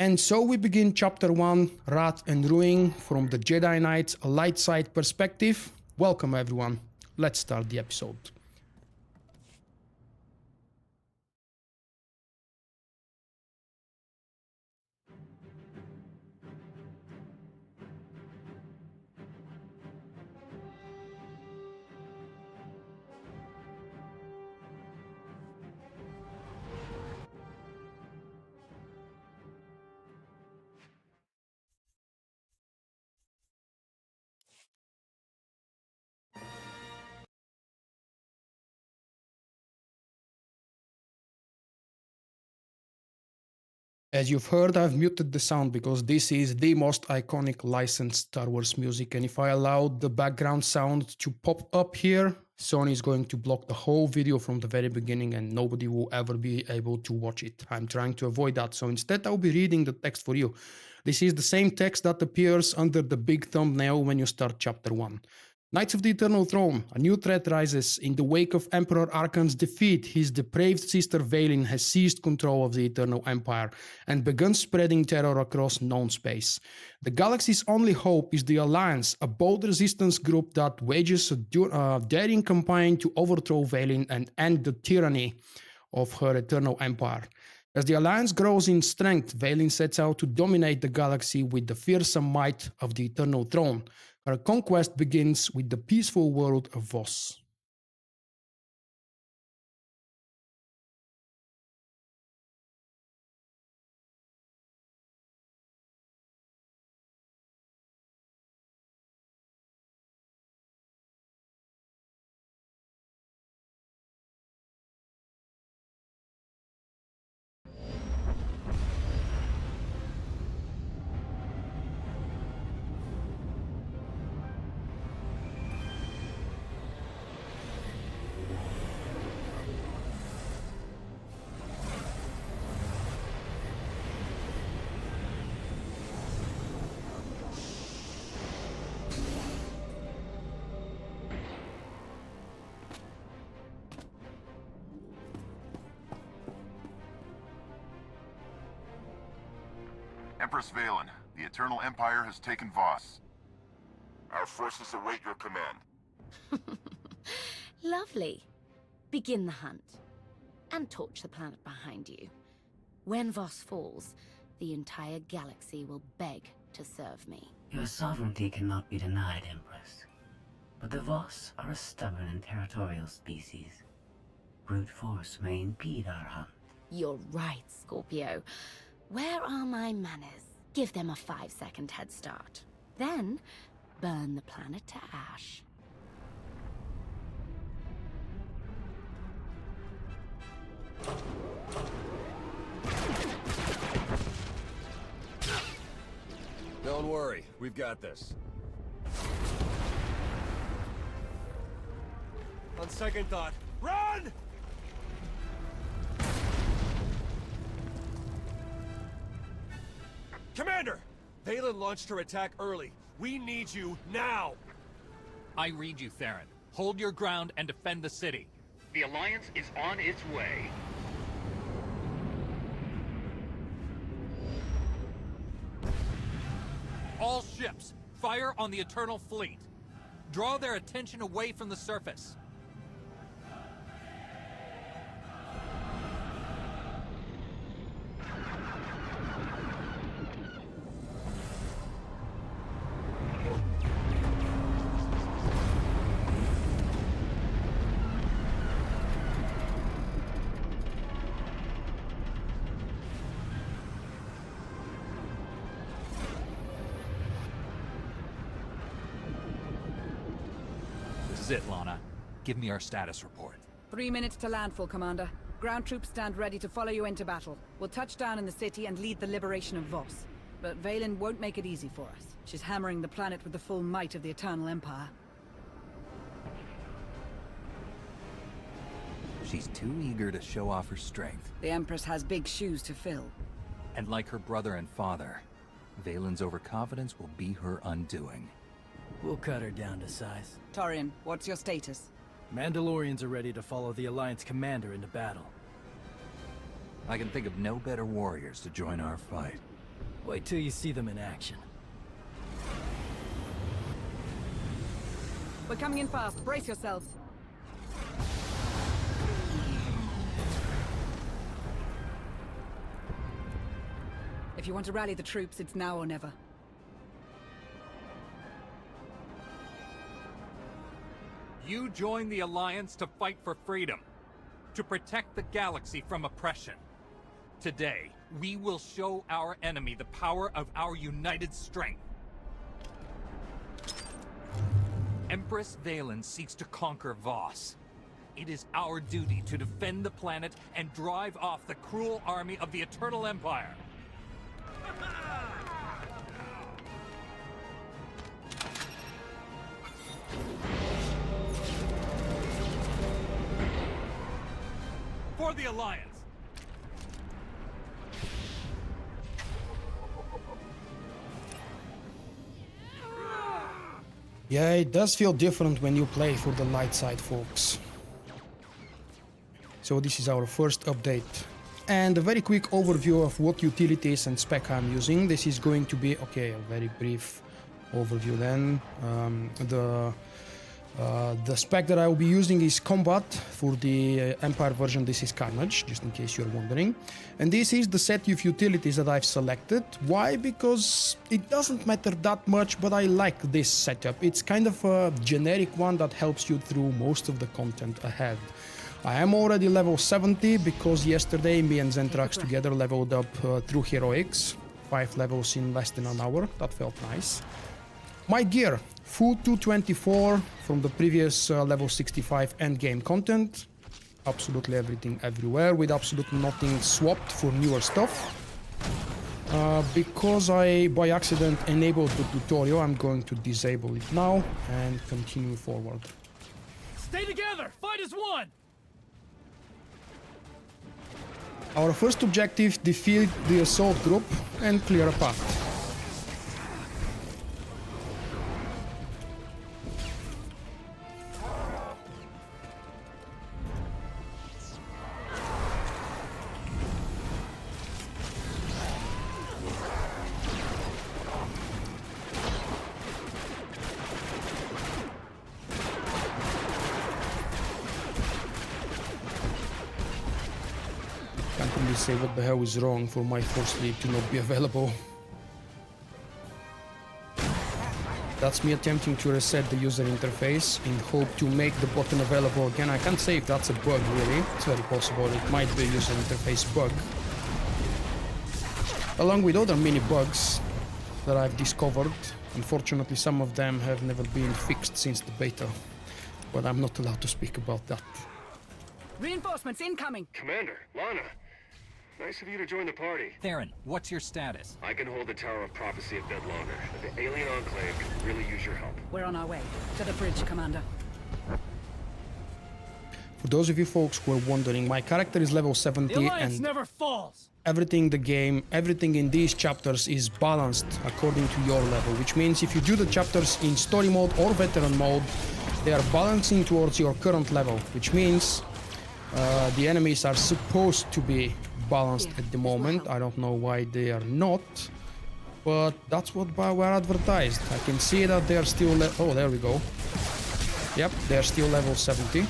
And so we begin chapter 1, Wrath and Ruin, from the Jedi Knight's light side perspective. Welcome everyone, let's start the episode. As you've heard, I've muted the sound because this is the most iconic licensed Star Wars music, and if I allow the background sound to pop up here, Sony is going to block the whole video from the very beginning and nobody will ever be able to watch it. I'm trying to avoid that, so instead I'll be reading the text for you. This is the same text that appears under the big thumbnail when you start chapter 1. Knights of the Eternal Throne, a new threat rises. In the wake of Emperor Arkan's defeat, his depraved sister Vaylin has seized control of the Eternal Empire and begun spreading terror across known space. The galaxy's only hope is the Alliance, a bold resistance group that wages a daring campaign to overthrow Vaylin and end the tyranny of her Eternal Empire. As the Alliance grows in strength, Vaylin sets out to dominate the galaxy with the fearsome might of the Eternal Throne. Her conquest begins with the peaceful world of Voss. Empress Vaylin, the Eternal Empire has taken Voss. Our forces await your command. Lovely. Begin the hunt. And torch the planet behind you. When Voss falls, the entire galaxy will beg to serve me. Your sovereignty cannot be denied, Empress. But the Voss are a stubborn and territorial species. Brute force may impede our hunt. You're right, Scorpio. Where are my manners? Give them a 5-second head start. Then, burn the planet to ash. Don't worry, we've got this. On second thought, run! Commander! Vaylin launched her attack early. We need you now! I read you, Theron. Hold your ground and defend the city. The Alliance is on its way. All ships, fire on the Eternal Fleet. Draw their attention away from the surface. This is it, Lana. Give me our status report. 3 minutes to landfall, Commander. Ground troops stand ready to follow you into battle. We'll touch down in the city and lead the liberation of Voss. But Vaylin won't make it easy for us. She's hammering the planet with the full might of the Eternal Empire. She's too eager to show off her strength. The Empress has big shoes to fill. And like her brother and father, Vaylin's overconfidence will be her undoing. We'll cut her down to size. Torian, what's your status? Mandalorians are ready to follow the Alliance commander into battle. I can think of no better warriors to join our fight. Wait till you see them in action. We're coming in fast. Brace yourselves. If you want to rally the troops, it's now or never. You join the Alliance to fight for freedom, to protect the galaxy from oppression. Today, we will show our enemy the power of our united strength. Empress Valen seeks to conquer Voss. It is our duty to defend the planet and drive off the cruel army of the Eternal Empire. For the Alliance! Yeah, it does feel different when you play for the light side, folks. So this is our first update. And a very quick overview of what utilities and spec I'm using. This is going to be, okay, a very brief overview then. The spec that I will be using is Combat. For the Empire version, this is Carnage, just in case you're wondering. And this is the set of utilities that I've selected. Why? Because it doesn't matter that much, but I like this setup. It's kind of a generic one that helps you through most of the content ahead. I am already level 70 because yesterday me and Zentrax together leveled up through Heroics. 5 levels in less than an hour. That felt nice. My gear. Full 224 from the previous level 65 endgame content. Absolutely everything everywhere with absolutely nothing swapped for newer stuff. Because I by accident enabled the tutorial, I'm going to disable it now and continue forward. Stay together! Fight as one! Our first objective, defeat the assault group and clear a path. Can't really say what the hell is wrong for my force lead to not be available. That's me attempting to reset the user interface in hope to make the button available again. I can't say if that's a bug really, it's very possible, it might be a user interface bug. Along with other mini bugs that I've discovered. Unfortunately some of them have never been fixed since the beta, but I'm not allowed to speak about that. Reinforcements incoming! Commander, Lana. Nice of you to join the party. Theron, what's your status? I can hold the Tower of Prophecy a bit longer, but the alien enclave could really use your help. We're on our way. To the bridge, Commander. For those of you folks who are wondering, my character is level 70 The Alliance and never falls! everything in these chapters is balanced according to your level, which means if you do the chapters in story mode or veteran mode, they are balancing towards your current level, which means the enemies are supposed to be balanced at the moment. I don't know why they are not, but that's what were advertised. I can see that they are still oh, there we go. Yep, they're still level 70.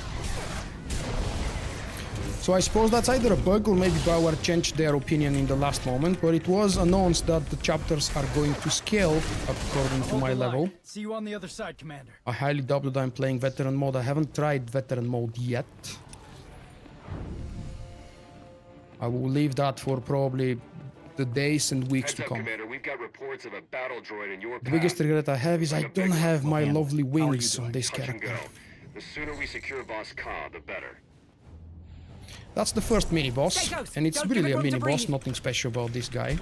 So I suppose that's either a bug or maybe BioWare changed their opinion in the last moment, but it was announced that the chapters are going to scale according to my level. See you on the other side, Commander. I highly doubt that I'm playing veteran mode. I haven't tried veteran mode yet. I will leave that for probably the days and weeks Heads to up, come. Commander. We've got reports of a battle droid in your The path. biggest regret I have is I don't have my lovely wings on this Touch and character. go. The sooner we secure Voss Ka, the better. That's the first mini-boss, Stay close. and it's Don't really give a it room to mini-boss, breathe. nothing special about this guy.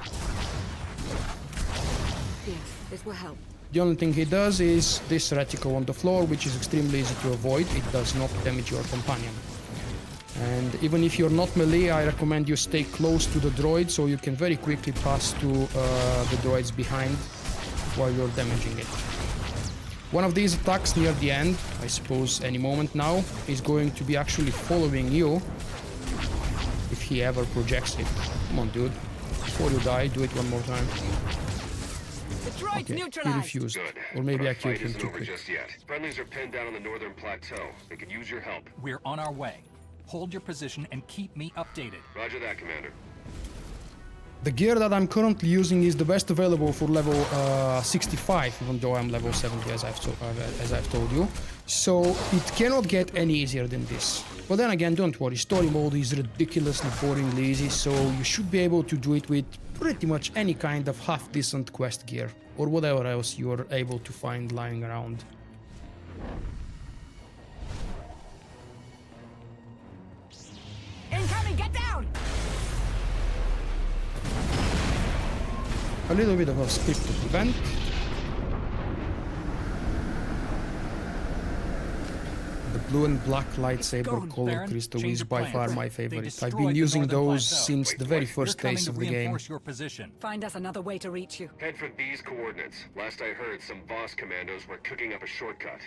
Yes, this will help. The only thing he does is this reticle on the floor, which is extremely easy to avoid. It does not damage your companion. And even if you're not melee, I recommend you stay close to the droid so you can very quickly pass to the droids behind while you're damaging it. One of these attacks near the end, I suppose any moment now, is going to be actually following you if he ever projects it. Come on, dude. Before you die, do it one more time. The droid's Okay, he neutralized. refused. Good. Or maybe But I our killed fight him isn't too over quick. just yet. Friendlies are pinned down on the northern plateau. They could use your help. We're on our way. Hold your position and keep me updated. Roger that, Commander. The gear that I'm currently using is the best available for level 65, even though I'm level 70 as I've told you. So it cannot get any easier than this. But then again, don't worry, story mode is ridiculously boringly easy, so you should be able to do it with pretty much any kind of half-decent quest gear, or whatever else you are able to find lying around. Incoming, get down! A little bit of a scripted event. The blue and black lightsaber Going, color Baron. crystal Change is of by plans. far my They favorite. I've destroyed been the using northern those plateau. since Wait, the very what? first We're coming days to of the game. reinforce your position. Find us another way to reach you. Head for these coordinates. Last I heard, some Voss commandos were cooking up a shortcut.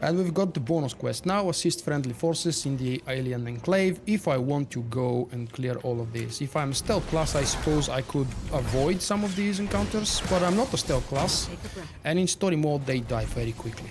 And we've got the bonus quest now, assist friendly forces in the alien enclave, if I want to go and clear all of this. If I'm stealth class, I suppose I could avoid some of these encounters, but I'm not a stealth class, and in story mode they die very quickly.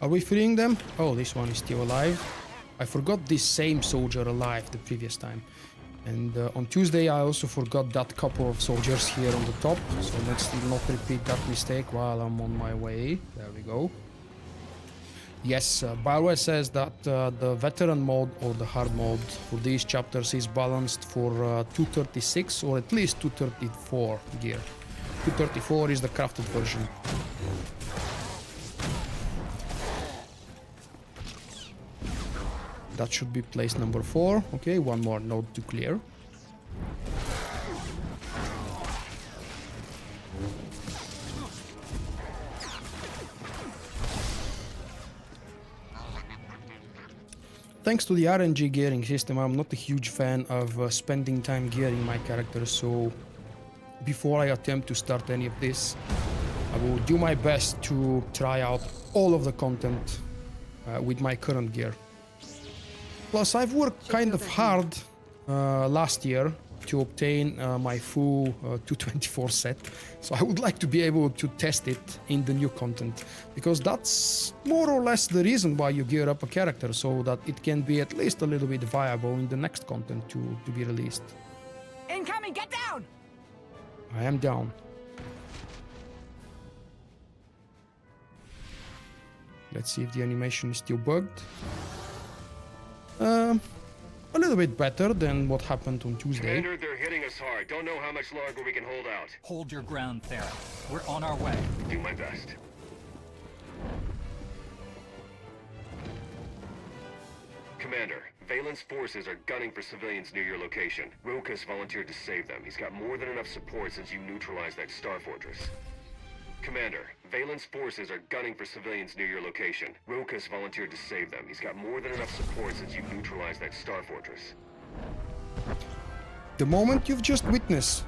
Are we freeing them? Oh, this one is still alive. I forgot this same soldier alive the previous time. And on Tuesday I also forgot that couple of soldiers here on the top. So let's not repeat that mistake while I'm on my way. There we go. Yes, Bioware says that the veteran mode or the hard mode for these chapters is balanced for 236 or at least 234 gear. 234 is the crafted version. That should be place number 4. Okay, one more node to clear. Thanks to the RNG gearing system, I'm not a huge fan of spending time gearing my character, so before I attempt to start any of this, I will do my best to try out all of the content with my current gear. Plus, I've worked kind of hard last year to obtain my full 224 set, so I would like to be able to test it in the new content, because that's more or less the reason why you gear up a character, so that it can be at least a little bit viable in the next content to be released. Incoming, get down! I am down. Let's see if the animation is still bugged. A little bit better than what happened on Tuesday. Commander, they're hitting us hard. Don't know how much longer we can hold out. Hold your ground, Theron. We're on our way. Do my best. Commander, Valen's forces are gunning for civilians near your location. Rokas volunteered to save them. He's got more than enough support since you neutralized that Star Fortress. Commander, Valen's forces are gunning for civilians near your location. Rokas volunteered to save them. He's got more than enough support since you neutralized that Star Fortress. The moment you've just witnessed,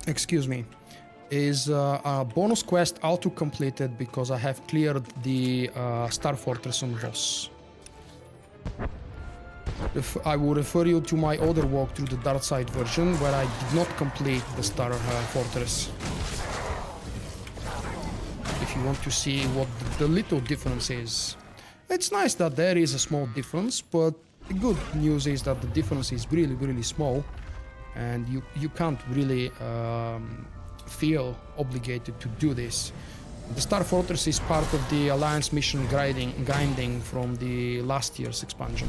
excuse me, is a bonus quest auto-completed because I have cleared the Star Fortress on Voss. If I will refer you to my other walkthrough, the Dark Side version, where I did not complete the Star Fortress. If you want to see what the little difference is. It's nice that there is a small difference, but the good news is that the difference is really, really small, and you can't really feel obligated to do this. The Star Fortress is part of the Alliance mission grinding from the last year's expansion.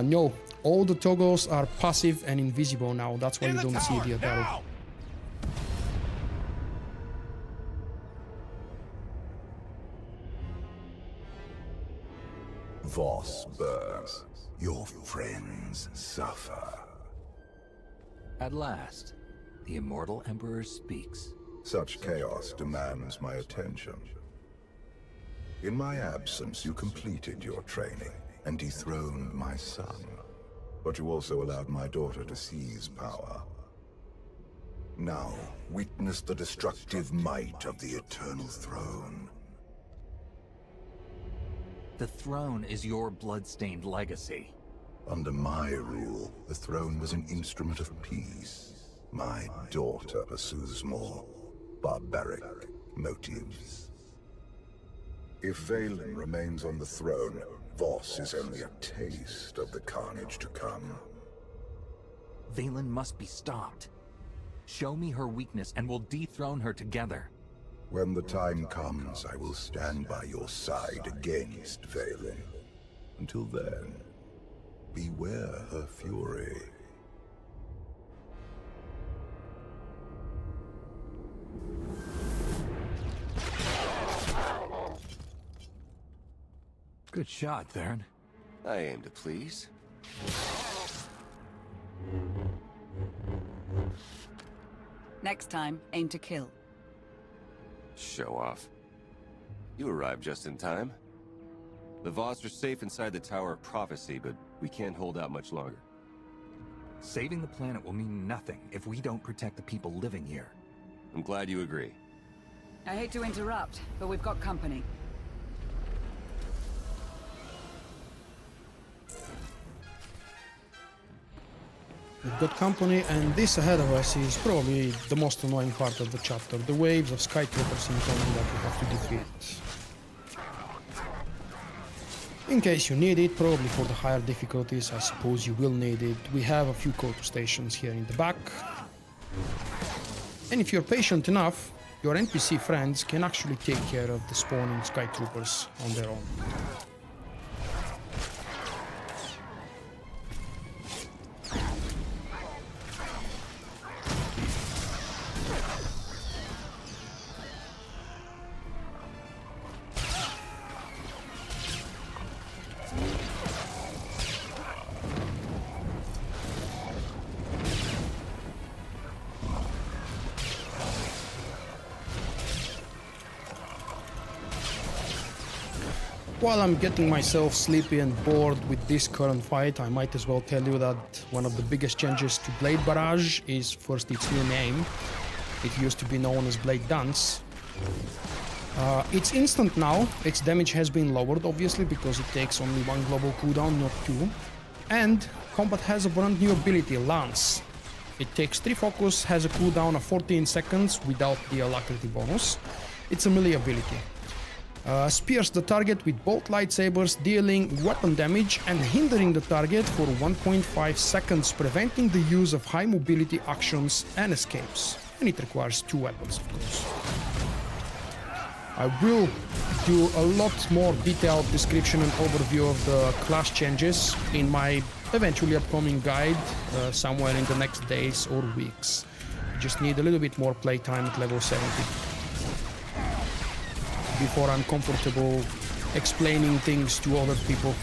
No, all the toggles are passive and invisible now. That's why you don't see the arrow. Voss burns. Your friends suffer. At last, the immortal Emperor speaks. Such chaos demands my attention. In my absence, you completed your training and dethroned my son. But you also allowed my daughter to seize power. Now, witness the destructive might of the Eternal Throne. The throne is your blood-stained legacy. Under my rule, the throne was an instrument of peace. My daughter pursues more barbaric motives. If Valen remains on the throne, Voss is only a taste of the carnage to come. Valen must be stopped. Show me her weakness and we'll dethrone her together. When the time comes, I will stand by your side against Valen. Until then, beware her fury. Good shot, Theron. I aim to please. Next time, aim to kill. Show off. You arrived just in time. The Voss are safe inside the Tower of Prophecy, but we can't hold out much longer. Saving the planet will mean nothing if we don't protect the people living here. I'm glad you agree. I hate to interrupt, but we've got company. We've got company, and this ahead of us is probably the most annoying part of the chapter. The waves of Sky Troopers incoming that we have to defeat. In case you need it, probably for the higher difficulties, I suppose you will need it. We have a few KOTET stations here in the back. And if you're patient enough, your NPC friends can actually take care of the spawning Sky Troopers on their own. While I'm getting myself sleepy and bored with this current fight, I might as well tell you that one of the biggest changes to Blade Barrage is first its new name. It used to be known as Blade Dance. It's instant now, its damage has been lowered obviously because it takes only one global cooldown, not two. And combat has a brand new ability, Lance. It takes 3 focus, has a cooldown of 14 seconds without the alacrity bonus. It's a melee ability. Spears the target with both lightsabers, dealing weapon damage and hindering the target for 1.5 seconds, preventing the use of high mobility actions and escapes. And it requires 2 weapons, of course. I will do a lot more detailed description and overview of the class changes in my eventually upcoming guide somewhere in the next days or weeks. I just need a little bit more playtime at level 70. Before I'm comfortable explaining things to other people.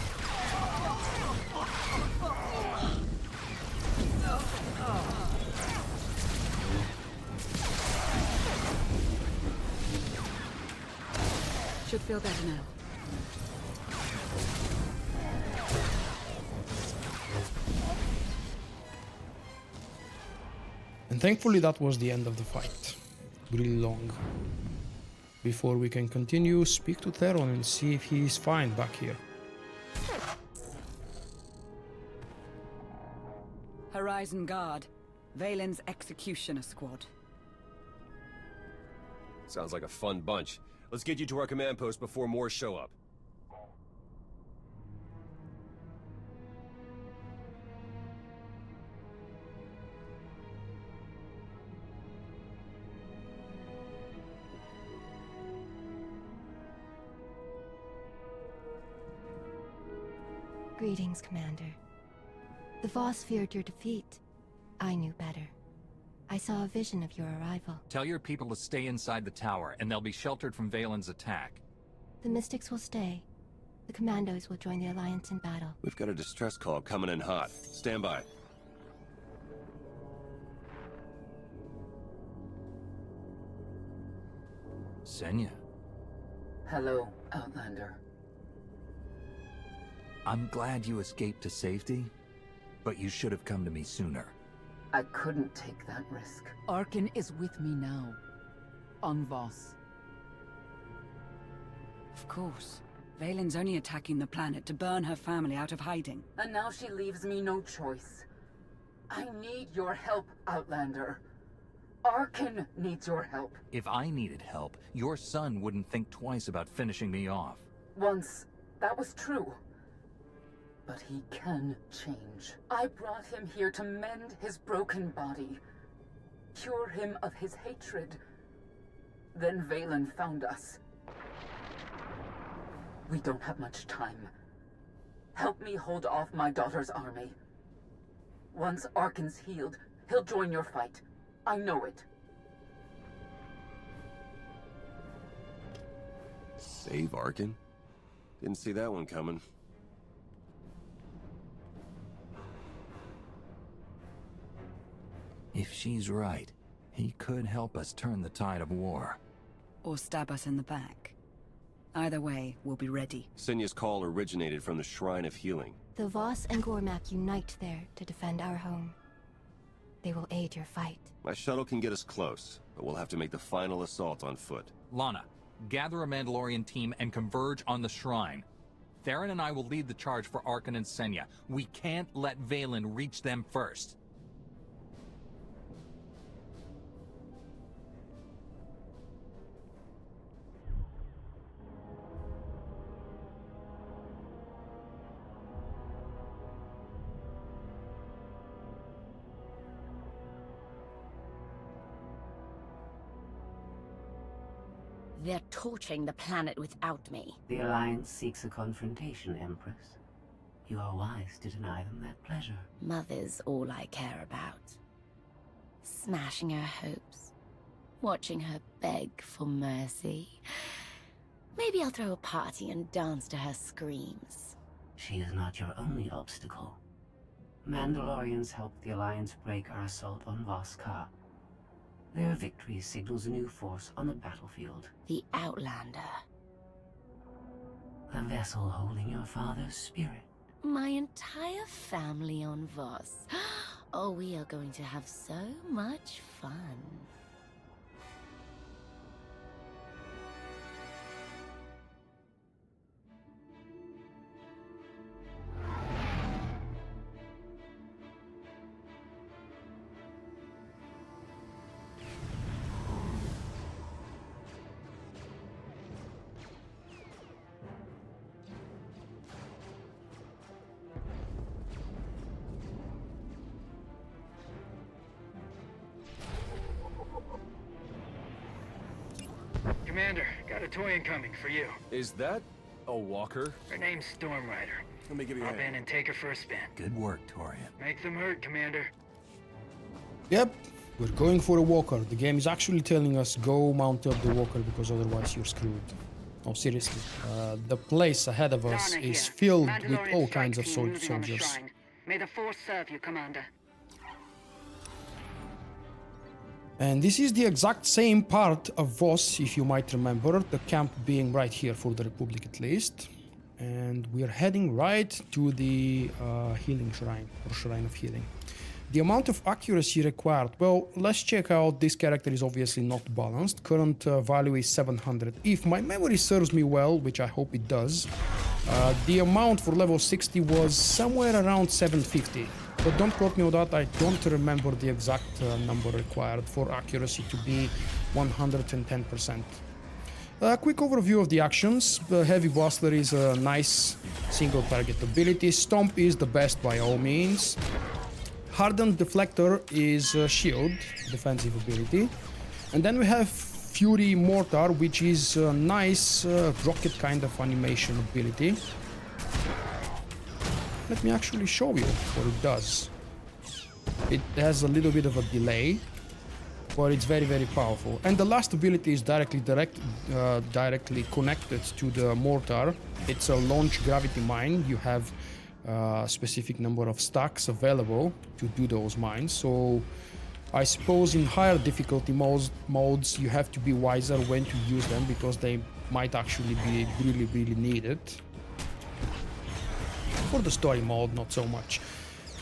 Should feel better now. And thankfully that was the end of the fight. Really long. Before we can continue, speak to Theron and see if he is fine back here. Horizon Guard. Valen's Executioner Squad. Sounds like a fun bunch. Let's get you to our command post before more show up. Greetings, Commander. The Voss feared your defeat. I knew better. I saw a vision of your arrival. Tell your people to stay inside the tower, and they'll be sheltered from Valen's attack. The Mystics will stay. The commandos will join the Alliance in battle. We've got a distress call coming in hot. Stand by. Senya. Hello, Outlander. I'm glad you escaped to safety, but you should have come to me sooner. I couldn't take that risk. Arkin is with me now. On Voss. Of course. Valen's only attacking the planet to burn her family out of hiding. And now she leaves me no choice. I need your help, Outlander. Arkin needs your help. If I needed help, your son wouldn't think twice about finishing me off. Once, that was true. But he can change. I brought him here to mend his broken body. Cure him of his hatred. Then Valen found us. We don't have much time. Help me hold off my daughter's army. Once Arkin's healed, he'll join your fight. I know it. Save Arkin? Didn't see that one coming. If she's right, he could help us turn the tide of war. Or stab us in the back. Either way, we'll be ready. Senya's call originated from the Shrine of Healing. The Voss and Gormak unite there to defend our home. They will aid your fight. My shuttle can get us close, but we'll have to make the final assault on foot. Lana, gather a Mandalorian team and converge on the shrine. Theron and I will lead the charge for Arkin and Senya. We can't let Valen reach them first. They're torching the planet without me. The Alliance seeks a confrontation, Empress. You are wise to deny them that pleasure. Mother's all I care about. Smashing her hopes. Watching her beg for mercy. Maybe I'll throw a party and dance to her screams. She is not your only obstacle. Mandalorians helped the Alliance break our assault on Vulkk. Their victory signals a new force on the battlefield. The Outlander. The vessel holding your father's spirit. My entire family on Voss. Oh, we are going to have so much fun. Commander, got a toy incoming for you. Is that a walker? Her name's Stormrider. Let me give you a Hop in hand. and take her for a spin. Good work, Torian. Make them hurt, Commander. Yep, we're going for a walker. The game is actually telling us go mount up the walker because otherwise you're screwed. Oh, seriously. The place ahead of us Lana is here. filled with Mandalorian all strike kinds of team moving on the soldiers. shrine. May the Force serve you, Commander. And this is the exact same part of Voss, if you might remember, the camp being right here for the Republic at least. And we're heading right to the healing shrine, or shrine of healing. The amount of accuracy required, well, let's check out. This character is obviously not balanced. Current value is 700. If my memory serves me well, which I hope it does, the amount for level 60 was somewhere around 750. But don't quote me on that, I don't remember the exact number required for accuracy to be 110%. A quick overview of the actions. Heavy Blaster is a nice single target ability. Stomp is the best by all means. Hardened Deflector is a shield, defensive ability. And then we have Fury Mortar, which is a nice rocket kind of animation ability. Let me actually show you what it does. It has a little bit of a delay. but it's very, very powerful. And the last ability is directly connected to the mortar. It's a launch gravity mine. You have a specific number of stacks available to do those mines. So I suppose in higher difficulty modes you have to be wiser when to use them, because they might actually be really, really needed. For the story mode, not so much.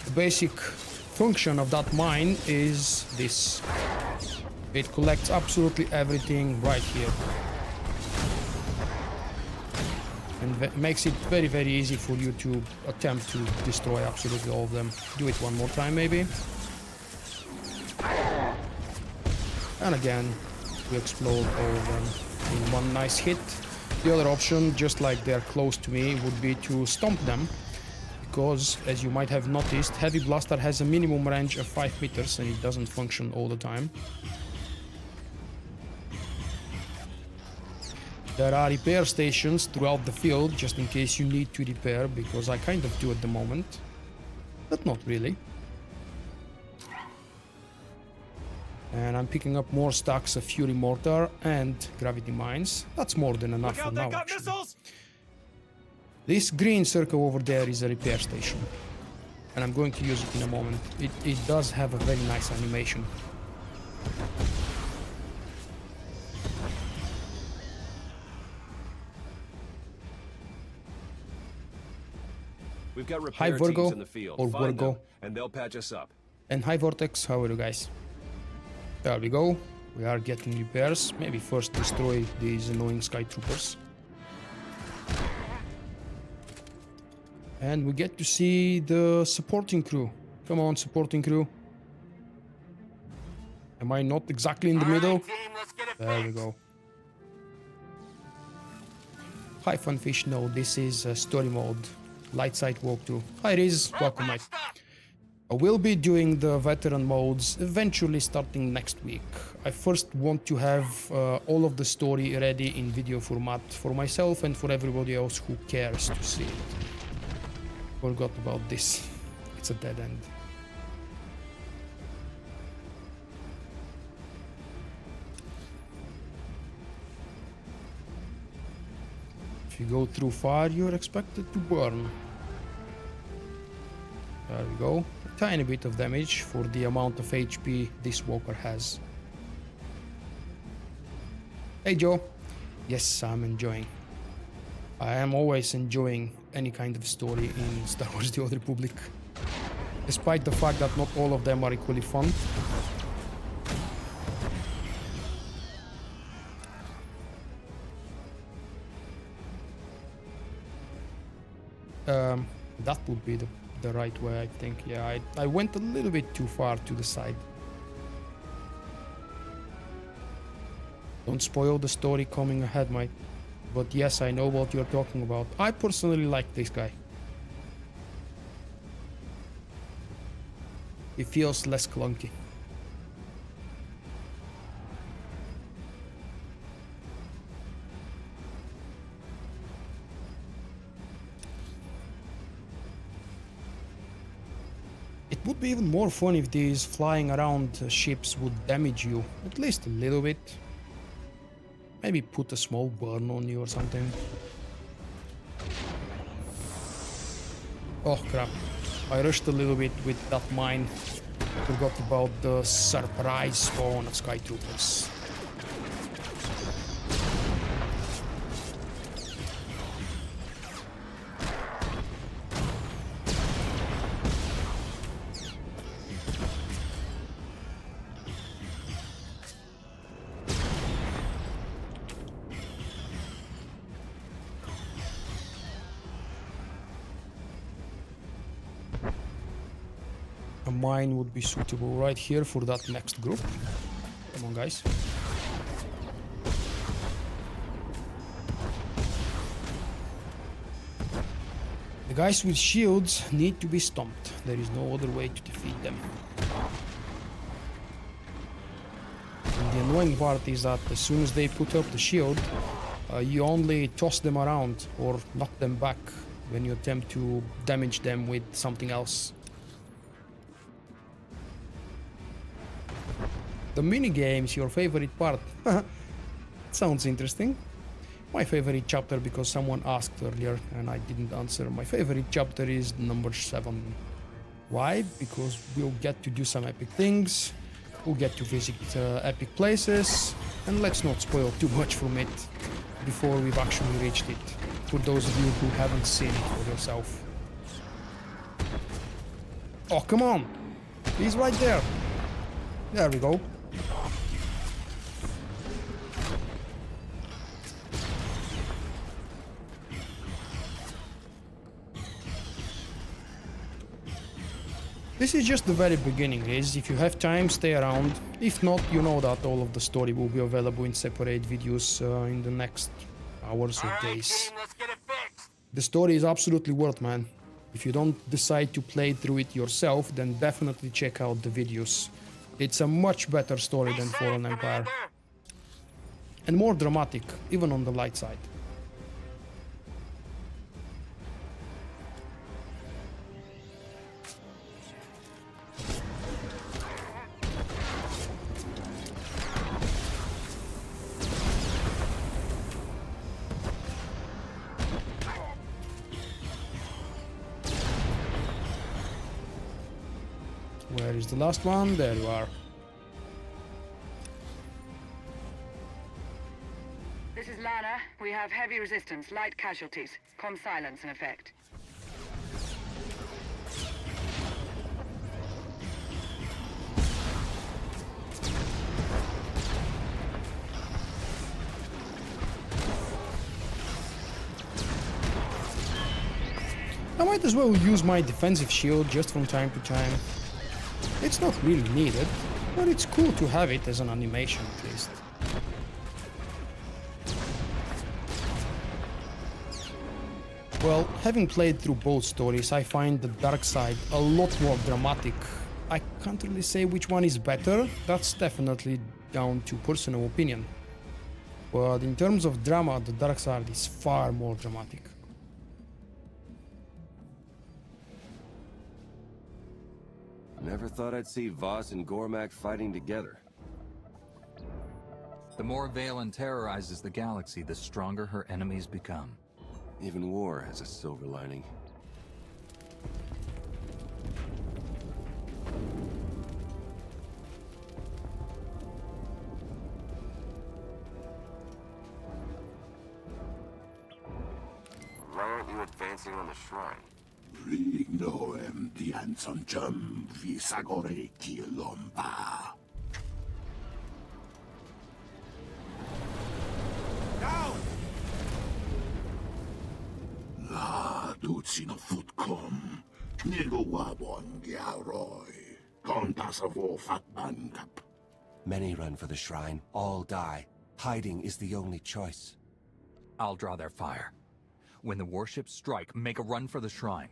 The basic function of that mine is this. It collects absolutely everything right here. And makes it very, very easy for you to attempt to destroy absolutely all of them. Do it one more time, maybe. And again, we explode all of them in one nice hit. The other option, just like they're close to me, would be to stomp them. Because, as you might have noticed, Heavy Blaster has a minimum range of 5 meters and it doesn't function all the time. There are repair stations throughout the field, just in case you need to repair, because I kind of do at the moment, but not really. And I'm picking up more stacks of Fury Mortar and Gravity Mines. That's more than enough for now, actually. This green circle over there is a repair station, and I'm going to use it in a moment. It does have a very nice animation. We've got repair teams in the field. Or Find Virgo. them, and they'll patch us up. And hi Vortex, how are you guys? There we go. We are getting repairs. Maybe first destroy these annoying sky troopers. And we get to see the supporting crew. Come on, supporting crew. Am I not exactly in the middle? There we go. Hi Funfish, no, this is story mode. Light side walkthrough. Hi Riz, welcome mate. I will be doing the veteran modes eventually starting next week. I first want to have all of the story ready in video format for myself and for everybody else who cares to see it. Forgot about this. It's a dead end. If you go through fire, you're expected to burn. There we go. A tiny bit of damage for the amount of HP this walker has. Hey Joe. Yes, I'm enjoying. I am always enjoying any kind of story in Star Wars The Old Republic. Despite the fact that not all of them are equally fun. That would be the right way, I think. Yeah, I went a little bit too far to the side. Don't spoil the story coming ahead, mate. But yes, I know what you're talking about. I personally like this guy. He feels less clunky. It would be even more fun if these flying around ships would damage you, at least a little bit. Maybe put a small burn on you or something. Oh crap, I rushed a little bit with that mine. Forgot about the surprise spawn of Sky Troopers. A mine would be suitable right here for that next group. Come on, guys. The guys with shields need to be stomped. There is no other way to defeat them. And the annoying part is that as soon as they put up the shield, you only toss them around or knock them back when you attempt to damage them with something else. The minigames, your favorite part. Sounds interesting. My favorite chapter, because someone asked earlier and I didn't answer. My favorite chapter is number 7. Why? Because we'll get to do some epic things. We'll get to visit epic places. And let's not spoil too much from it before we've actually reached it. For those of you who haven't seen it for yourself. Oh, come on! He's right there. There we go. This is just the very beginning, Liz. If you have time, stay around. If not, you know that all of the story will be available in separate videos in the next hours or days. Team, let's get it fixed. The story is absolutely worth, man. If you don't decide to play through it yourself, then definitely check out the videos. It's a much better story than Fallen Empire. And more dramatic, even on the light side. Where is the last one? There you are. This is Lana. We have heavy resistance, light casualties. Comm silence in effect. I might as well use my defensive shield just from time to time. It's not really needed, but it's cool to have it as an animation at least. Well, having played through both stories, I find the dark side a lot more dramatic. I can't really say which one is better, that's definitely down to personal opinion. But in terms of drama, the dark side is far more dramatic. Never thought I'd see Voss and Gormak fighting together. The more Valen terrorizes the galaxy, the stronger her enemies become. Even war has a silver lining. Why aren't you advancing on the shrine? Rignoem dianson chum visagore kilomba. Down! La ducino futcom. Nigo wabon giaroi. Contasavo fatbankap. Many run for the shrine, all die. Hiding is the only choice. I'll draw their fire. When the warships strike, make a run for the shrine.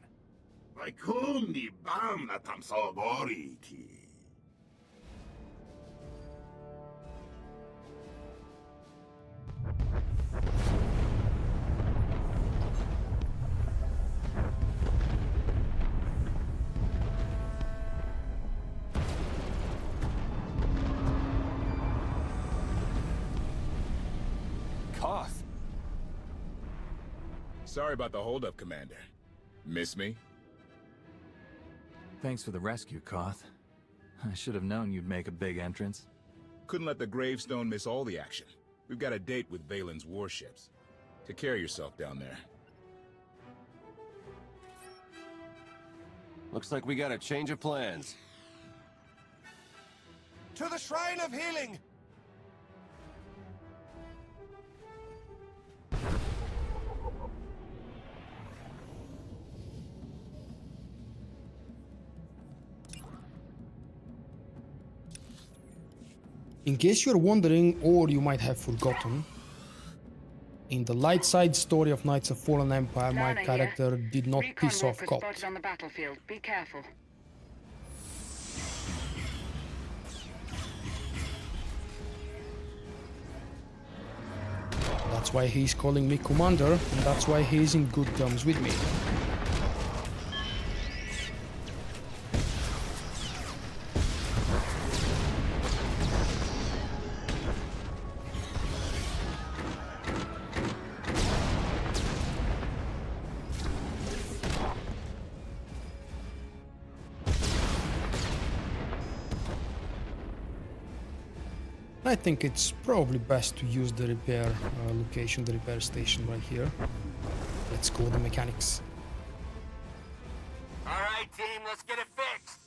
Vaikuni bamna tamsogoriti. Koth! Sorry about the holdup, Commander. Miss me? Thanks for the rescue, Koth. I should have known you'd make a big entrance. Couldn't let the gravestone miss all the action. We've got a date with Valen's warships. Take care of yourself down there. Looks like we got a change of plans. To the Shrine of Healing! In case you're wondering, or you might have forgotten, in the light side story of Knights of Fallen Empire, my character did not piss off KOTET. Spotted on the battlefield. Be careful. That's why he's calling me Commander, and that's why he's in good terms with me. I think it's probably best to use the repair location, the repair station right here. Let's call the mechanics. All right, team, let's get it fixed.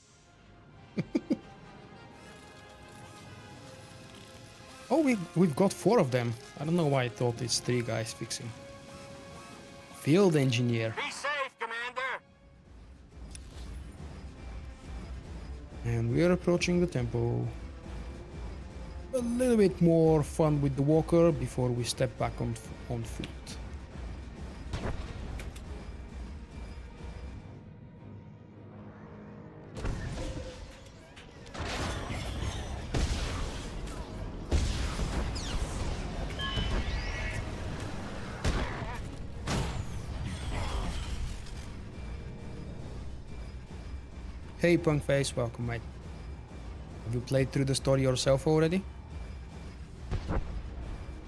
Oh, we've got 4 of them. I don't know why I thought it's 3 guys fixing. Field engineer. Be safe, Commander. And we are approaching the temple. A little bit more fun with the walker before we step back on foot. Hey Punkface, welcome mate. Have you played through the story yourself already?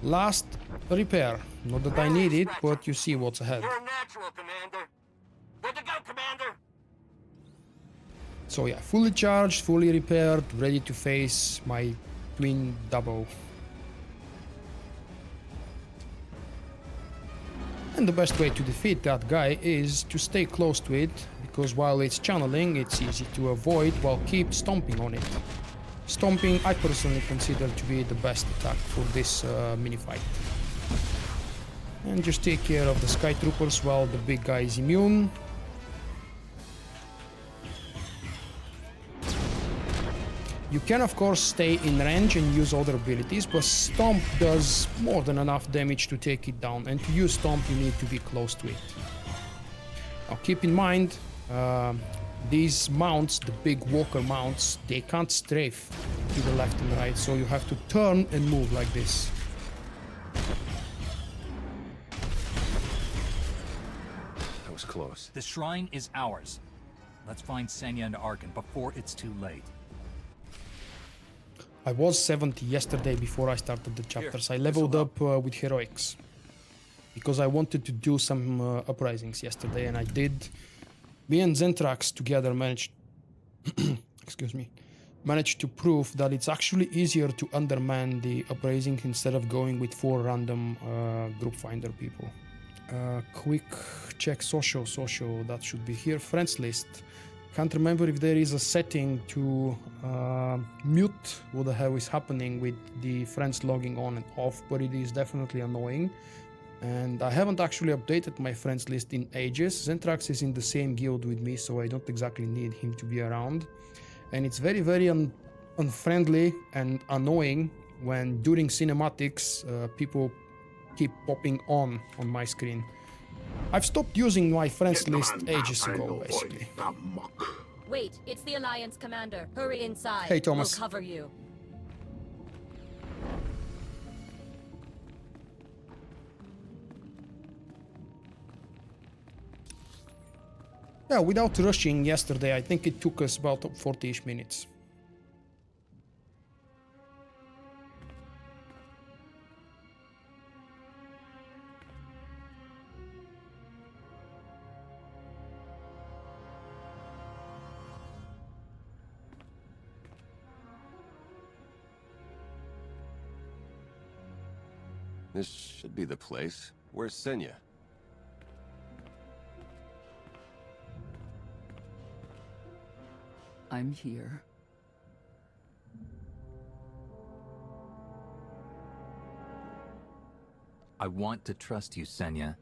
Last repair. Not that I need it, but you see what's ahead. You're a natural, Commander. Good to go, Commander. So yeah, fully charged, fully repaired, ready to face my twin double. And the best way to defeat that guy is to stay close to it, because while it's channeling, it's easy to avoid while keep stomping on it. Stomping I personally consider to be the best attack for this mini fight. And just take care of the Sky Troopers while the big guy is immune. You can of course stay in range and use other abilities, but Stomp does more than enough damage to take it down, and to use Stomp you need to be close to it. Now keep in mind, these mounts, the big walker mounts, they can't strafe to the left and right, so you have to turn and move like this. That was close. The shrine is ours. Let's find Senya and Arkan before it's too late. I was 70 yesterday before I started the chapters. I leveled up with heroics because I wanted to do some uprisings yesterday, and I did. Me and Zentrax together managed excuse me, managed to prove that it's actually easier to underman the uprising instead of going with 4 random group finder people. Quick check social, that should be here. Friends list. Can't remember if there is a setting to mute what the hell is happening with the friends logging on and off, but it is definitely annoying. And I haven't actually updated my friends list in ages. Zentrax is in the same guild with me, so I don't exactly need him to be around. And it's very, very unfriendly and annoying when during cinematics people keep popping on my screen. I've stopped using my friends list ages ago, basically. Wait, it's the Alliance commander. Hurry inside. Hey, Thomas. We'll cover you. Yeah, without rushing yesterday, I think it took us about 40-ish minutes. This should be the place. Where's Senya? I'm here. I want to trust you, Senya.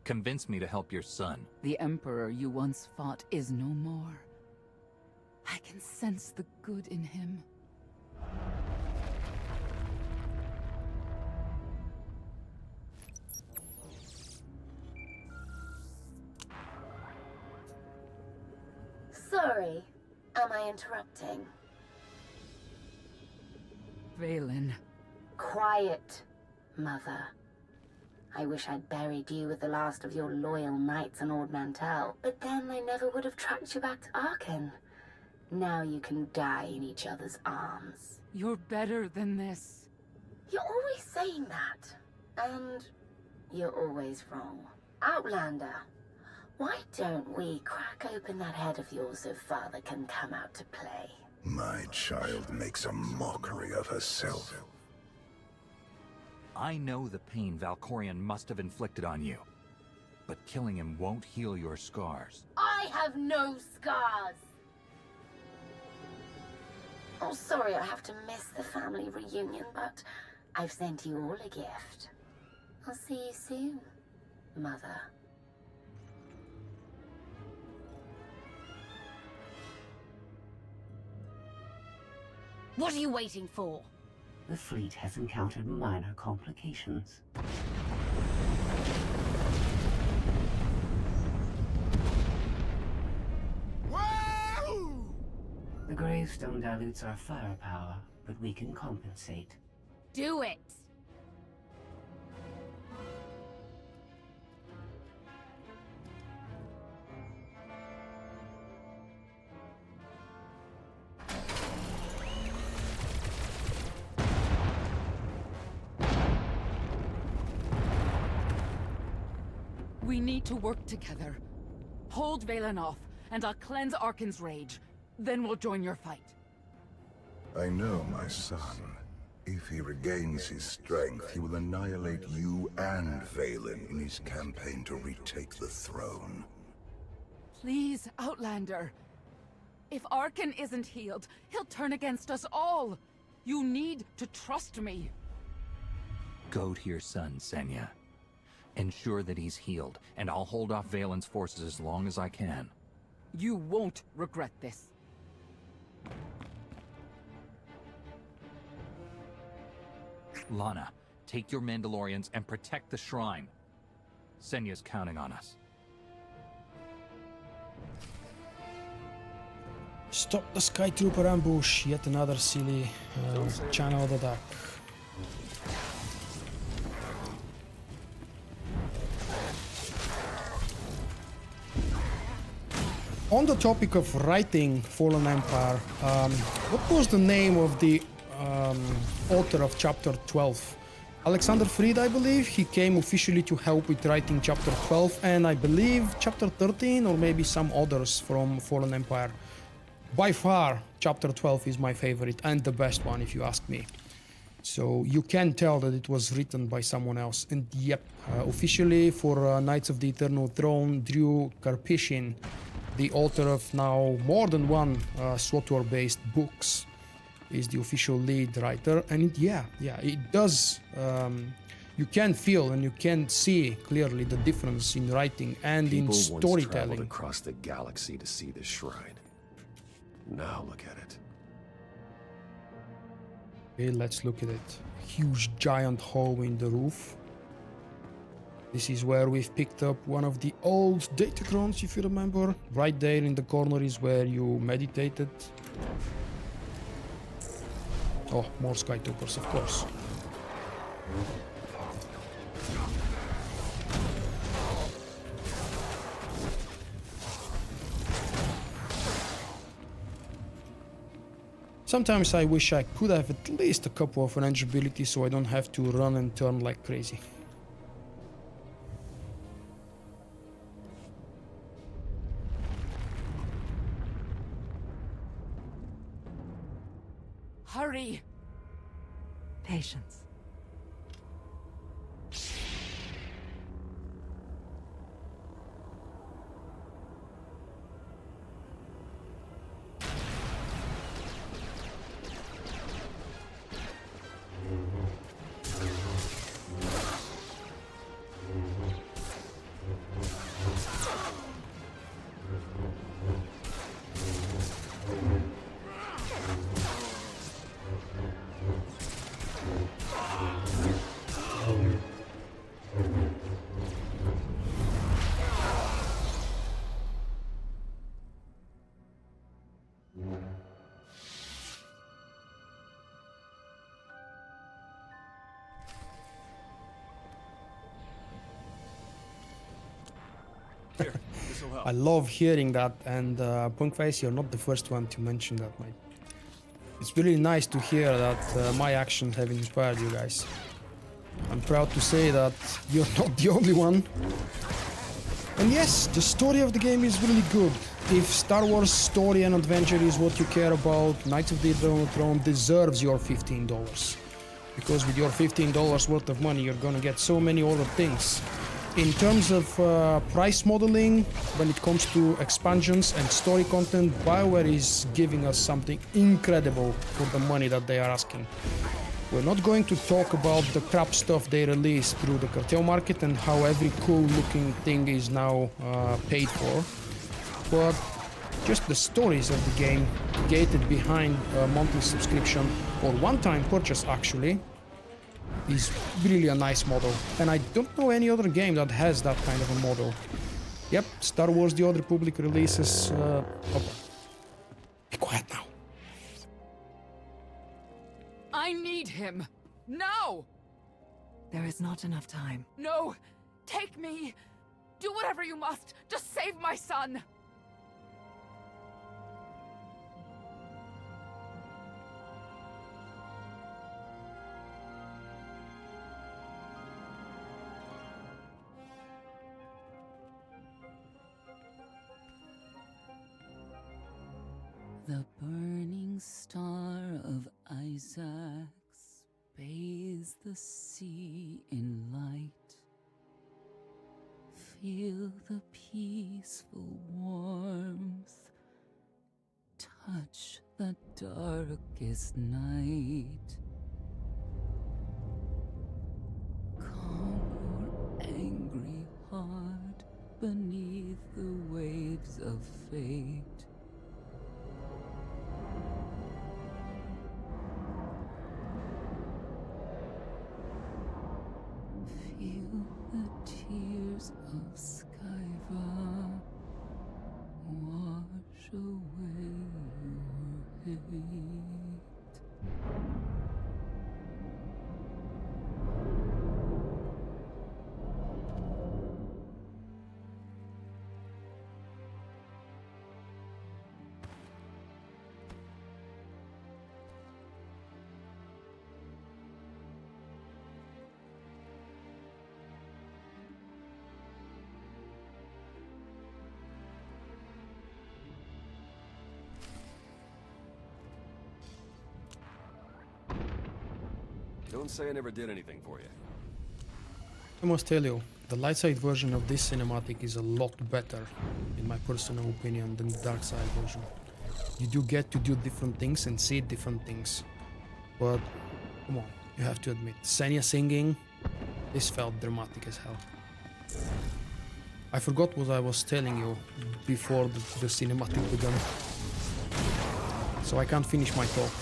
Convince me to help your son. The Emperor you once fought is no more. I can sense the good in him. Sorry, am I interrupting? Vaylin. Quiet, Mother. I wish I'd buried you with the last of your loyal knights on Ord Mantell, but then I never would have tracked you back to Arkan. Now you can die in each other's arms. You're better than this. You're always saying that, and you're always wrong. Outlander, why don't we crack open that head of yours so Father can come out to play? My child makes a mockery of herself. I know the pain Valkorion must have inflicted on you, but killing him won't heal your scars. I have no scars! Oh, sorry I have to miss the family reunion, but I've sent you all a gift. I'll see you soon, Mother. What are you waiting for? The fleet has encountered minor complications. The gravestone dilutes our firepower, but we can compensate. Do it! We need to work together. Hold Valen off, and I'll cleanse Arkan's rage. Then we'll join your fight. I know my son. If he regains his strength, he will annihilate you and Valen in his campaign to retake the throne. Please, Outlander. If Arkan isn't healed, he'll turn against us all. You need to trust me. Go to your son, Senya. Ensure that he's healed, and I'll hold off Valen's forces as long as I can. You won't regret this. Lana, take your Mandalorians and protect the shrine. Senya's counting on us. Stop the Sky Trooper ambush. Yet another silly channeled attack. On the topic of writing Fallen Empire, what was the name of the author of Chapter 12? Alexander Fried, I believe. He came officially to help with writing Chapter 12 and I believe Chapter 13 or maybe some others from Fallen Empire. By far, Chapter 12 is my favorite and the best one if you ask me. So you can tell that it was written by someone else. And yep, officially for Knights of the Eternal Throne, Drew Karpyshyn, the author of now more than one SWTOR based books, is the official lead writer. And it does, you can feel and you can see clearly the difference in writing and in storytelling. Once traveled across the galaxy to see the shrine. Now look at it. Okay, let's look at it. Huge giant hole in the roof. This is where we've picked up one of the old Datacrons, if you remember. Right there in the corner is where you meditated. Oh, more Sky Troopers, of course. Sometimes I wish I could have at least a couple of range abilities so I don't have to run and turn like crazy. Hurry! Patience. I love hearing that, and Punkface, you're not the first one to mention that, mate. It's really nice to hear that my actions have inspired you guys. I'm proud to say that you're not the only one. And yes, the story of the game is really good. If Star Wars story and adventure is what you care about, Knights of the Eternal Throne deserves your $15. Because with your $15 worth of money, you're gonna get so many other things. In terms of price modeling, when it comes to expansions and story content, BioWare is giving us something incredible for the money that they are asking. We're not going to talk about the crap stuff they release through the cartel market and how every cool looking thing is now paid for, but just the stories of the game gated behind a monthly subscription or one-time purchase actually is really a nice model, and I don't know any other game that has that kind of a model. Yep, Star Wars The Old Republic releases... Oh. Be quiet now. I need him! Now! There is not enough time. No! Take me! Do whatever you must! Just save my son! The burning star of Isaacs bathes the sea in light. Feel the peaceful warmth touch the darkest night. Calm your angry heart beneath the waves of fate. Feel the tears of Skyva wash away your hate. Don't say I never did anything for you. I must tell you, the light side version of this cinematic is a lot better, in my personal opinion, than the dark side version. You do get to do different things and see different things. But, come on, you have to admit, Senya singing, this felt dramatic as hell. I forgot what I was telling you before the cinematic began. So I can't finish my thought.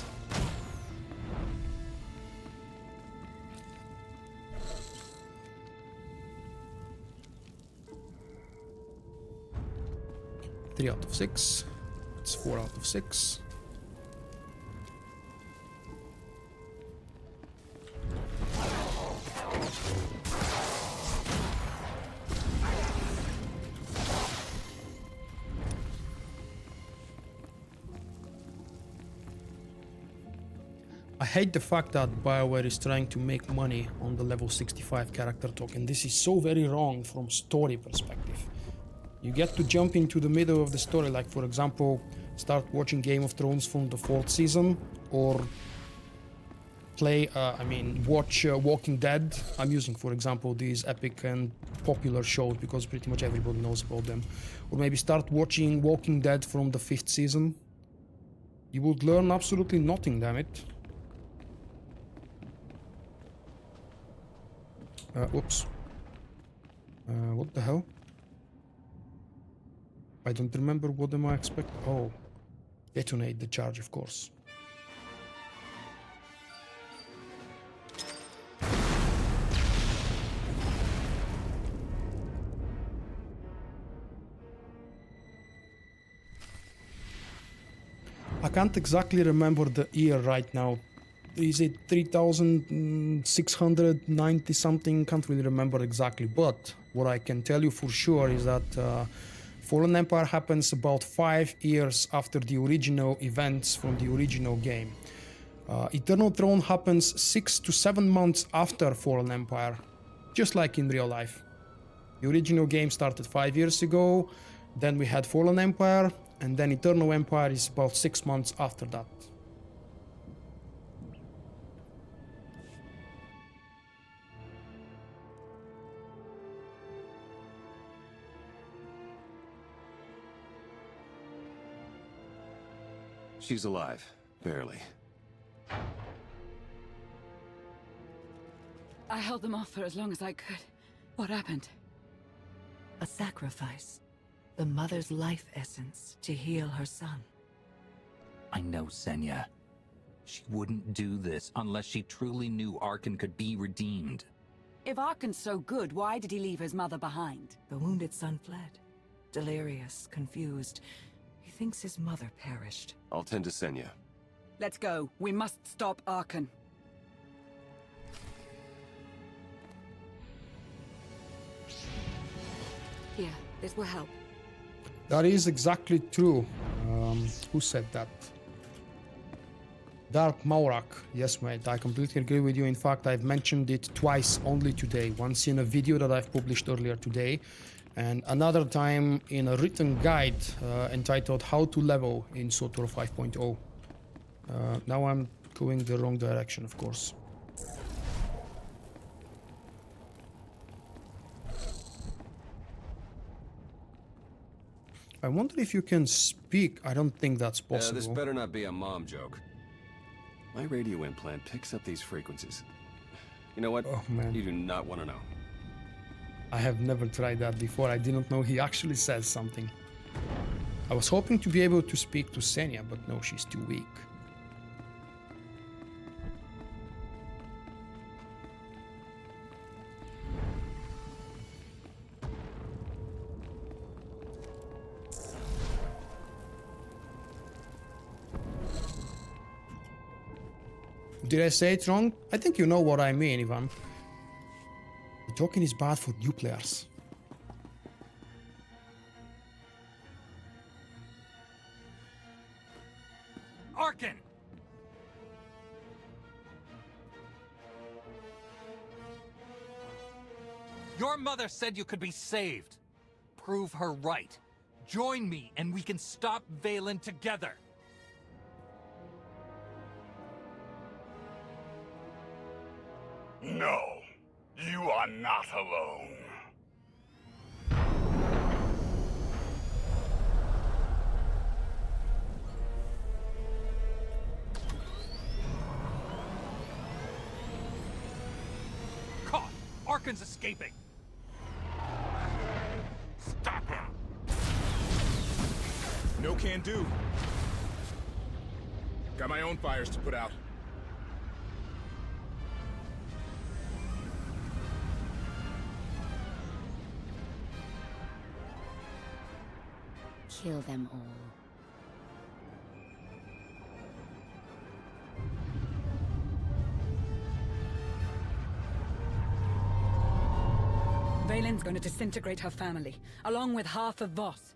Three out of 6. It's 4 out of 6. I hate the fact that BioWare is trying to make money on the level 65 character token. This is so very wrong from story perspective. You get to jump into the middle of the story, like for example, start watching Game of Thrones from the 4th season, or play, watch Walking Dead. I'm using, for example, these epic and popular shows because pretty much everybody knows about them. Or maybe start watching Walking Dead from the 5th season. You would learn absolutely nothing, damn it. Whoops. What the hell? I don't remember what am I expecting. Oh, detonate the charge, of course. I can't exactly remember the year right now. Is it 3690 something? Can't really remember exactly, but what I can tell you for sure is that Fallen Empire happens about 5 years after the original events from the original game. Eternal Throne happens 6 to 7 months after Fallen Empire, just like in real life. The original game started 5 years ago, then we had Fallen Empire, and then Eternal Empire is about 6 months after that. She's alive. Barely. I held them off for as long as I could. What happened? A sacrifice. The mother's life essence to heal her son. I know Senya. She wouldn't do this unless she truly knew Arkan could be redeemed. If Arkan's so good, why did he leave his mother behind? The wounded son fled. Delirious, confused. He thinks his mother perished. I'll tend to Senya. Let's go. We must stop Arkan. Here, this will help. That is exactly true. Who said that? Dark Maurak. Yes, mate, I completely agree with you. In fact, I've mentioned it twice only today. Once in a video that I've published earlier today, and another time in a written guide entitled How to Level in SWTOR 5.0. Now I'm going the wrong direction, of course. I wonder if you can speak. I don't think that's possible. This better not be a mom joke. My radio implant picks up these frequencies. You know what? Oh, man. You do not want to know. I have never tried that before. I didn't know he actually says something. I was hoping to be able to speak to Senya, but no, she's too weak. Did I say it wrong? I think you know what I mean, Ivan. The token is bad for new players. Arkan! Your mother said you could be saved. Prove her right. Join me and we can stop Vaylin together. No, you are not alone. Caught! Arkan's escaping! Stop him! No can do. Got my own fires to put out. Kill them all. Vaylin's going to disintegrate her family, along with half of Voss.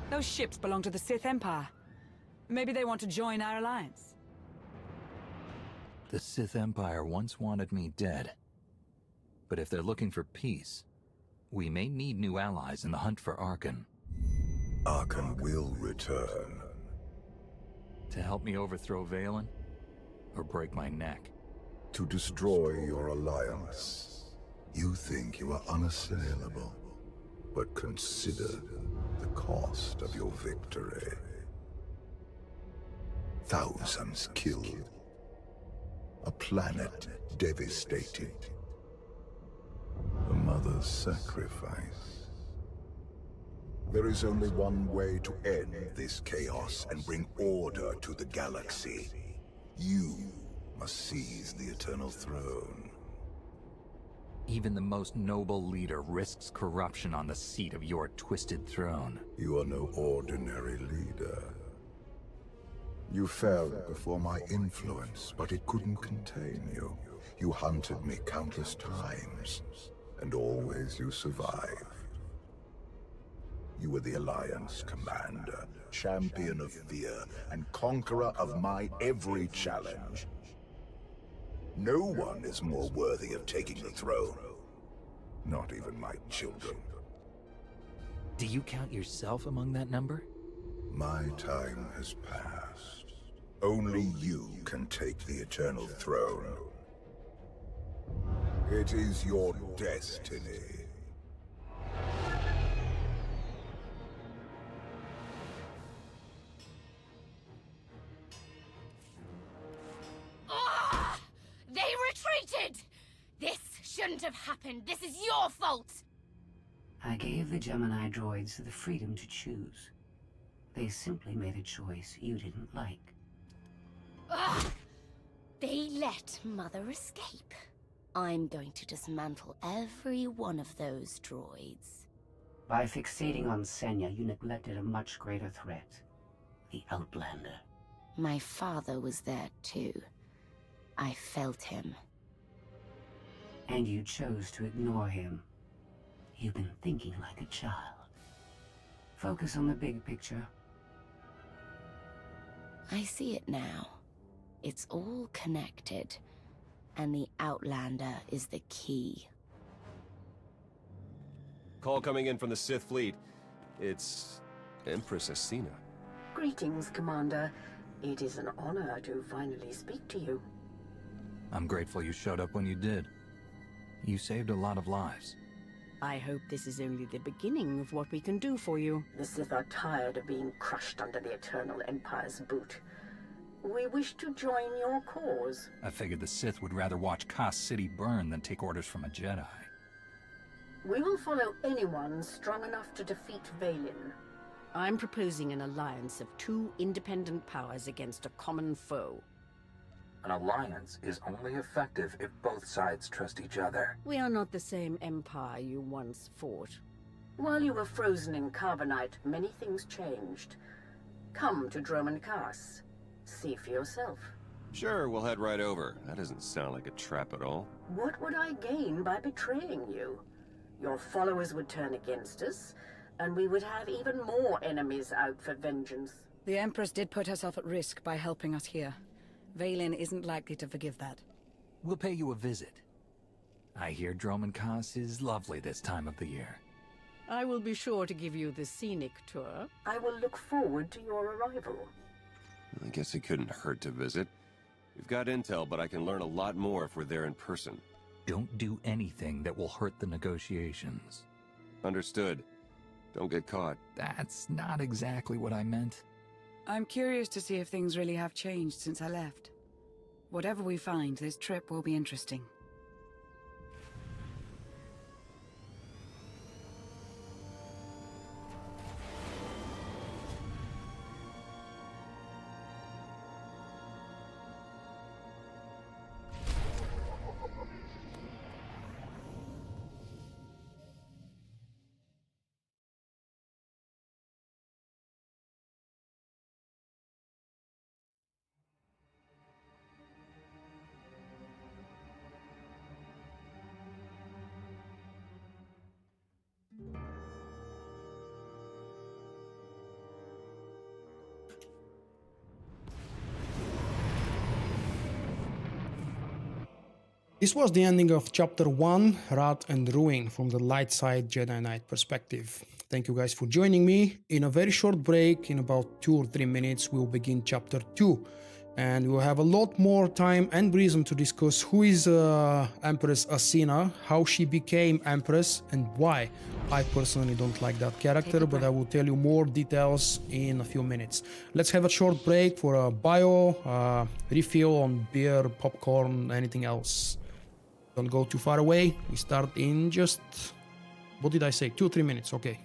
Those ships belong to the Sith Empire. Maybe they want to join our alliance. The Sith Empire once wanted me dead. But if they're looking for peace, we may need new allies in the hunt for Arkan. Arkan will return. To help me overthrow Vaylin? Or break my neck? To destroy your alliance. You think you are unassailable, but consider the cost of your victory. Thousands killed. A planet devastated. A mother's sacrifice. There is only one way to end this chaos and bring order to the galaxy. You must seize the Eternal Throne. Even the most noble leader risks corruption on the seat of your twisted throne. You are no ordinary leader. You fell before my influence, but it couldn't contain you. You hunted me countless times, and always you survived. You were the Alliance commander, champion of fear, and conqueror of my every challenge. No one is more worthy of taking the throne. Not even my children. Do you count yourself among that number? My time has passed. Only you can take the Eternal Throne. It is your destiny. Ah! They retreated! This shouldn't have happened. This is your fault! I gave the Gemini droids the freedom to choose. They simply made a choice you didn't like. Ugh! They let Mother escape. I'm going to dismantle every one of those droids. By fixating on Senya, you neglected a much greater threat. The Outlander. My father was there too. I felt him. And you chose to ignore him. You've been thinking like a child. Focus on the big picture. I see it now. It's all connected. And the Outlander is the key. Call coming in from the Sith fleet. It's Empress Asina. Greetings, Commander. It is an honor to finally speak to you. I'm grateful you showed up when you did. You saved a lot of lives. I hope this is only the beginning of what we can do for you. The Sith are tired of being crushed under the Eternal Empire's boot. We wish to join your cause. I figured the Sith would rather watch Kos City burn than take orders from a Jedi. We will follow anyone strong enough to defeat Vaylin. I'm proposing an alliance of two independent powers against a common foe. An alliance is only effective if both sides trust each other. We are not the same empire you once fought. While you were frozen in carbonite, many things changed. Come to Droman Kars. See for yourself. Sure, we'll head right over. That doesn't sound like a trap at all. What would I gain by betraying you? Your followers would turn against us, and we would have even more enemies out for vengeance. The Empress did put herself at risk by helping us here. Vaylin isn't likely to forgive that. We'll pay you a visit. I hear Droman Kos is lovely this time of the year. I will be sure to give you the scenic tour. I will look forward to your arrival. I guess it couldn't hurt to visit. We've got intel, but I can learn a lot more if we're there in person. Don't do anything that will hurt the negotiations. Understood. Don't get caught. That's not exactly what I meant. I'm curious to see if things really have changed since I left. Whatever we find, this trip will be interesting. This was the ending of Chapter 1, Wrath and Ruin, from the light side Jedi Knight perspective. Thank you guys for joining me. In a very short break, in about 2 or 3 minutes, we'll begin Chapter 2. And we'll have a lot more time and reason to discuss who is Empress Asina, how she became Empress, and why. I personally don't like that character, but I will tell you more details in a few minutes. Let's have a short break for a bio, refill on beer, popcorn, anything else. Don't go too far away. We start in just, what did I say, 2 or 3 minutes, okay.